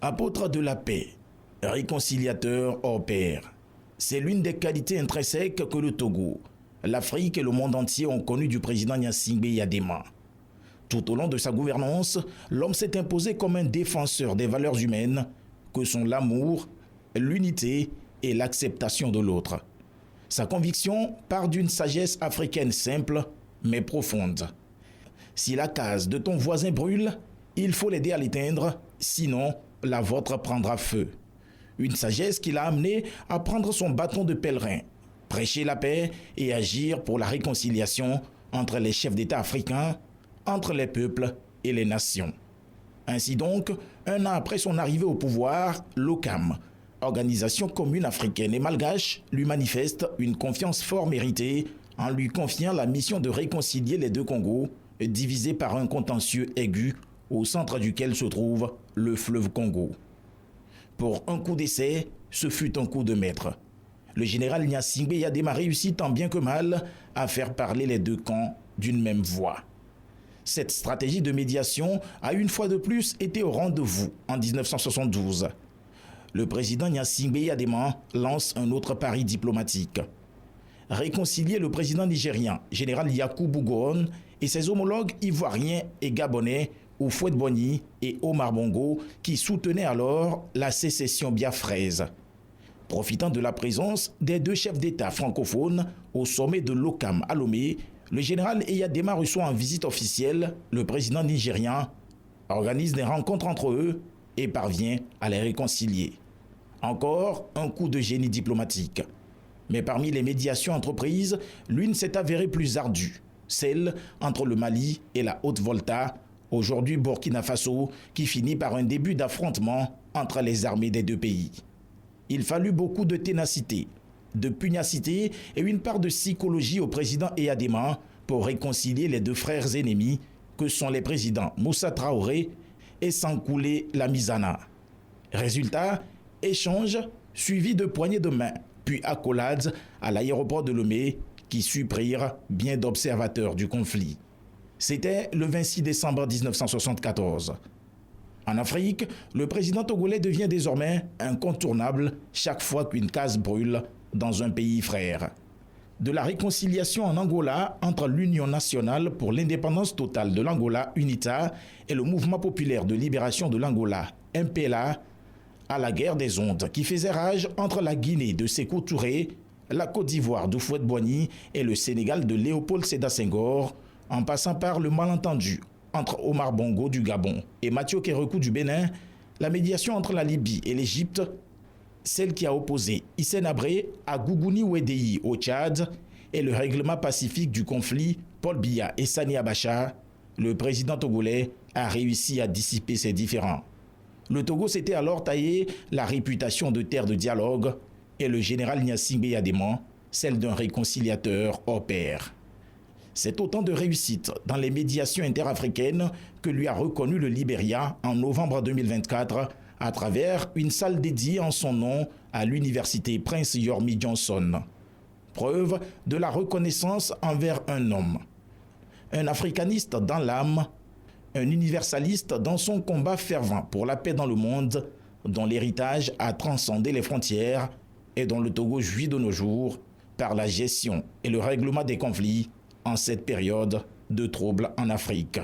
Apôtre de la paix, réconciliateur hors pair, c'est l'une des qualités intrinsèques que le Togo, l'Afrique et le monde entier ont connu du président Gnassingbé Eyadema. Tout au long de sa gouvernance, l'homme s'est imposé comme un défenseur des valeurs humaines que sont l'amour, l'unité et l'acceptation de l'autre. Sa conviction part d'une sagesse africaine simple mais profonde. Si la case de ton voisin brûle, il faut l'aider à l'éteindre, sinon la vôtre prendra feu. Une sagesse qui l'a amené à prendre son bâton de pèlerin, prêcher la paix et agir pour la réconciliation entre les chefs d'État africains, entre les peuples et les nations. Ainsi donc, un an après son arrivée au pouvoir, l'OCAM, Organisation commune africaine et malgache, lui manifeste une confiance fort méritée en lui confiant la mission de réconcilier les deux Congos, divisés par un contentieux aigu au centre duquel se trouve le fleuve Congo. Pour un coup d'essai, ce fut un coup de maître. Le général Gnassingbé Eyadema réussit tant bien que mal à faire parler les deux camps d'une même voix. Cette stratégie de médiation a une fois de plus été au rendez-vous en 1972. Le président Gnassingbé Eyadema lance un autre pari diplomatique. Réconcilier le président nigérian, général Yakubu Gowon, et ses homologues ivoiriens et gabonais, Houphouët-Boigny et Omar Bongo, qui soutenaient alors la sécession biafraise. Profitant de la présence des deux chefs d'État francophones au sommet de l'OCAM à Lomé, le général Eyadema reçoit en visite officielle le président nigérian, organise des rencontres entre eux et parvient à les réconcilier. Encore un coup de génie diplomatique. Mais parmi les médiations entreprises, l'une s'est avérée plus ardue, celle entre le Mali et la Haute-Volta, aujourd'hui Burkina Faso, qui finit par un début d'affrontement entre les armées des deux pays. Il fallut beaucoup de ténacité, de pugnacité et une part de psychologie au président Eyadema pour réconcilier les deux frères ennemis que sont les présidents Moussa Traoré et Sankoulé Lamizana. Résultat, échange suivi de poignées de main, puis accolades à l'aéroport de Lomé qui surprirent bien d'observateurs du conflit. C'était le 26 décembre 1974. En Afrique, le président togolais devient désormais incontournable chaque fois qu'une case brûle dans un pays frère. De la réconciliation en Angola entre l'Union nationale pour l'indépendance totale de l'Angola, UNITA, et le Mouvement populaire de libération de l'Angola, MPLA, à la guerre des ondes qui faisait rage entre la Guinée de Sékou Touré, la Côte d'Ivoire d'Houphouët-Boigny et le Sénégal de Léopold Sédar Senghor, en passant par le malentendu entre Omar Bongo du Gabon et Mathieu Kérékou du Bénin, la médiation entre la Libye et l'Égypte, celle qui a opposé Hissène Habré à Gougouni Ouédéi au Tchad et le règlement pacifique du conflit Paul Biya et Sani Abacha, le président togolais a réussi à dissiper ces différends. Le Togo s'était alors taillé la réputation de terre de dialogue et le général Gnassingbé Eyadema celle d'un réconciliateur hors pair. C'est autant de réussite dans les médiations interafricaines que lui a reconnu le Libéria en novembre 2024 à travers une salle dédiée en son nom à l'université Prince Yormi Johnson. Preuve de la reconnaissance envers un homme. Un africaniste dans l'âme, un universaliste dans son combat fervent pour la paix dans le monde, dont l'héritage a transcendé les frontières et dont le Togo jouit de nos jours par la gestion et le règlement des conflits en cette période de troubles en Afrique.